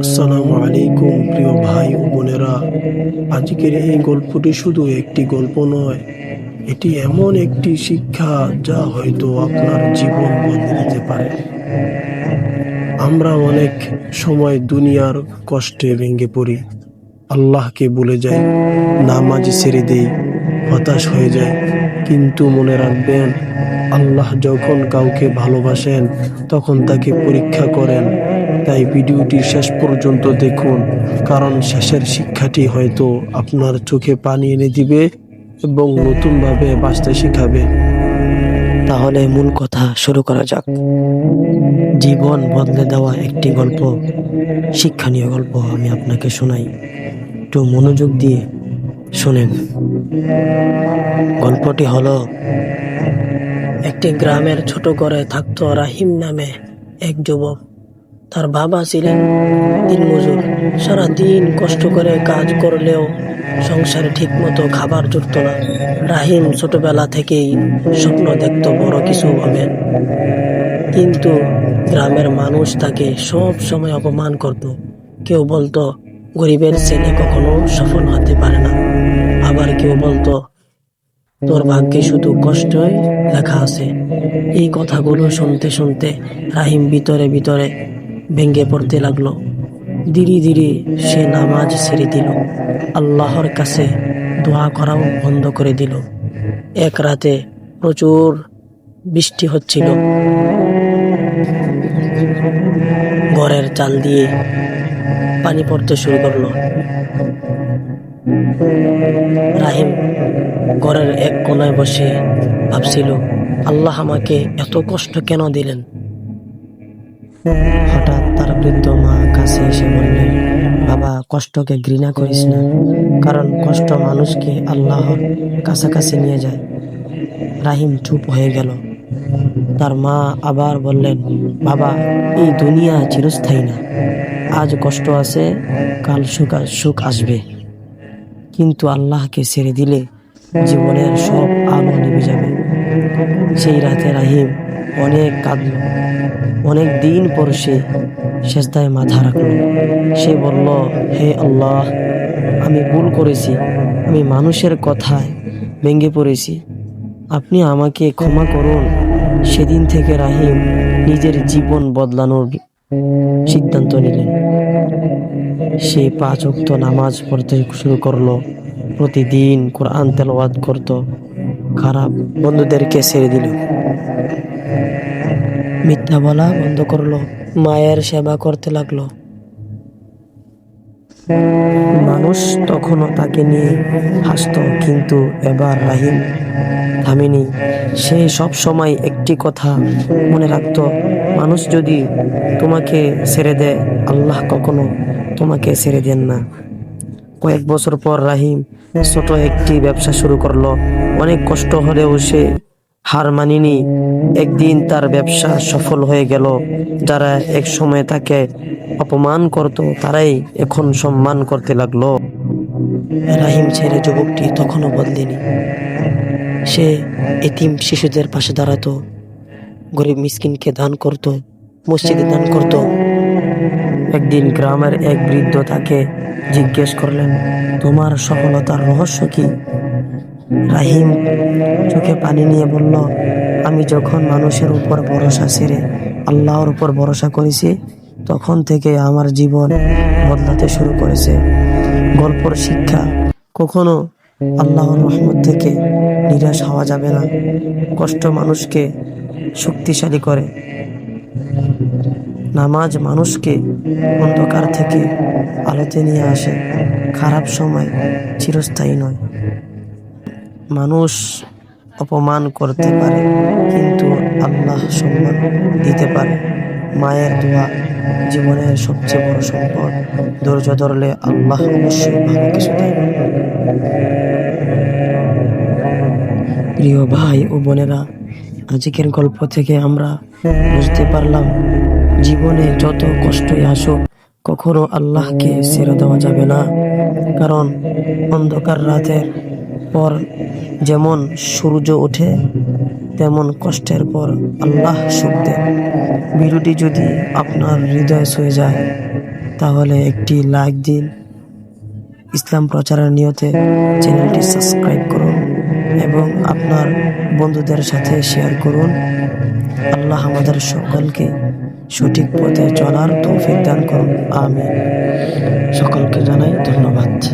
আসসালামু আলাইকুম প্রিয় ভাই ও বোনেরা। আজকের এই গল্পটি শুধু একটি গল্প নয়, এটি এমন একটি শিক্ষা যা হয়তো আপনার জীবন বদলে দিতে পারে। আমরা অনেক সময় দুনিয়ার কষ্টে ভেঙে পড়ি, আল্লাহকে ভুলে যাই, নামাজ ছেড়ে দেই, হতাশ হয়ে যায়। কিন্তু মনে রাখবেন, আল্লাহ যখন কাউকে ভালোবাসেন তখন তাকে পরীক্ষা করেন। তাই ভিডিওটি শেষ পর্যন্ত দেখুন, কারণ শেষের শিক্ষাটি হয়তো আপনার চোখে পানি এনে দিবে এবং নতুনভাবে বাঁচতে শেখাবে। তাহলে মূল কথা শুরু করা যাক। জীবন বদলে দেওয়া একটি গল্প, শিক্ষণীয় গল্প আমি আপনাকে শোনাই। একটু মনোযোগ দিয়ে শোনেন। গল্পটি হলো, একটি গ্রামের ছোট ঘরে থাকতো রাহিম নামে এক যুবক। তার বাবা ছিলেন দিনমজুর। সারা দিন কষ্ট করে কাজ করলেও সংসারে ঠিকমতো খাবার জুটতো না। রাহিম ছোটবেলা থেকেই স্বপ্ন দেখতো বড় কিছু হবে, কিন্তু গ্রামের মানুষ তাকে সব সময় অপমান করত। কেউ বলতো গরিবের ছেলে কখনো সফল হতে পারে না, আবার কেউ বলতো তোর ভাগ্যে শুধু কষ্টই লেখা আছে। এই কথাগুলো শুনতে শুনতে রাহিম ভিতরে ভিতরে ভেঙে পড়তে লাগলো। ধীরে ধীরে সে নামাজ ছেড়ে দিল, আল্লাহর কাছে দোয়া করাও বন্ধ করে দিল। এক রাতে প্রচুর বৃষ্টি হচ্ছিল। ঘরের চাল দিয়ে পানি পড়তে শুরু করলো। রাহিম ঘরের এক কোনায় বসে ভাবছিল, আল্লাহ আমাকে এত কষ্ট কেন দিলেন। হঠাৎ তার বৃদ্ধ মা কাছে এসে বললেন, বাবা, কষ্টকে ঘৃণা করিস না, কারণ কষ্ট মানুষকে আল্লাহর কাছাকাছি নিয়ে যায়। রাহিম চুপ হয়ে গেল। তার মা আবার বললেন, বাবা, এই দুনিয়া চিরস্থায়ী না। আজ কষ্ট আছে, কাল সুখ আসবে, কিন্তু আল্লাহকে ছেড়ে দিলে জীবনের সব আলো নিভে যাবে। সেই রাতে রাহিম অনেক কাঁদল। অনেক দিন পর সে সেজদায় মাথা রাখল। সে বলল, হে আল্লাহ, আমি ভুল করেছি, আমি মানুষের কথায় ভেঙে পড়েছি, আপনি আমাকে ক্ষমা করুন। সেদিন থেকে রাহিম নিজের জীবন বদলানোর সিদ্ধান্ত নিলেন। সে 5 ওয়াক্ত নামাজ পড়তে শুরু করলো, প্রতিদিন কোরআন তেলাওয়াত করত, খারাপ বন্ধুদেরকে ছেড়ে দিল, মিথ্যা বলা বন্ধ করলো, মায়ের সেবা করতে লাগলো। মানুষ তখনও তাকে নিয়ে হাসতো, কিন্তু এবার রাহিম থামেনি। সে সব সময় একটি কথা মনে রাখতো, মানুষ যদি তোমাকে ছেড়ে দেয়, আল্লাহ কখনো তোমাকে ছেড়ে দেন না। কয়েক বছর পর রাহিম ছোট একটি ব্যবসা শুরু করলো। অনেক কষ্ট হলেও সে হার মানেনি। একদিন তার ব্যবসা সফল হয়ে গেল। যারা এক সময় তাকে অপমান করত, তারাই এখন সম্মান করতে লাগলো। রাহিম ছেলে যুবকটি তখনও বদলেনি। সে এতিম শিশুদের পাশে দাঁড়াতো, গরিব মিসকিনকে দান করত, মসজিদে দান করত। একদিন গ্রামের এক বৃদ্ধ তাকে জিজ্ঞেস করলেন, তোমার সফলতার রহস্য কি? রাহিম চোখে পানি নিয়ে বলল, আমি যখন মানুষের উপর ভরসা ছেড়ে আল্লাহর উপর ভরসা করেছি, তখন থেকে আমার জীবন বদলাতে শুরু করেছে। গল্পর শিক্ষা, কখনো আল্লাহর রহমত থেকে নিরাশ হওয়া যাবে না। কষ্ট মানুষকে শক্তিশালী করে। নামাজ মানুষকে অন্ধকার থেকে আলোতে নিয়ে আসে। খারাপ সময় চিরস্থায়ী নয়। মানুষ অপমান করতে পারে, কিন্তু আল্লাহ সম্মান দিতে পারে। মায়ের দোয়া জীবনের সবচেয়ে বড় সম্পদ। ধৈর্য ধরলে আল্লাহ অবশ্যই ভালো কিছু দেয়। প্রিয় ভাই ও বোনেরা, আজকের গল্প থেকে আমরা বুঝতে পারলাম, জীবনে যত কষ্টই আসুক, কখনো আল্লাহকে ছেড়ে দেওয়া যাবে না। কারণ অন্ধকার রাতের পর যেমন সূর্য ওঠে, তেমন কষ্টের পর আল্লাহ সুখ দেন। ভিডিওটি যদি আপনার হৃদয় ছুঁয়ে যায়, তাহলে একটি লাইক দিন। ইসলাম প্রচারের নিয়তে চ্যানেলটি সাবস্ক্রাইব করুন এবং আপনার বন্ধুদের সাথে শেয়ার করুন। আল্লাহ আমাদের সকলকে সঠিক পথে চলার তৌফিক দান করুন। আমিন। সকলকে জানাই ধন্যবাদ।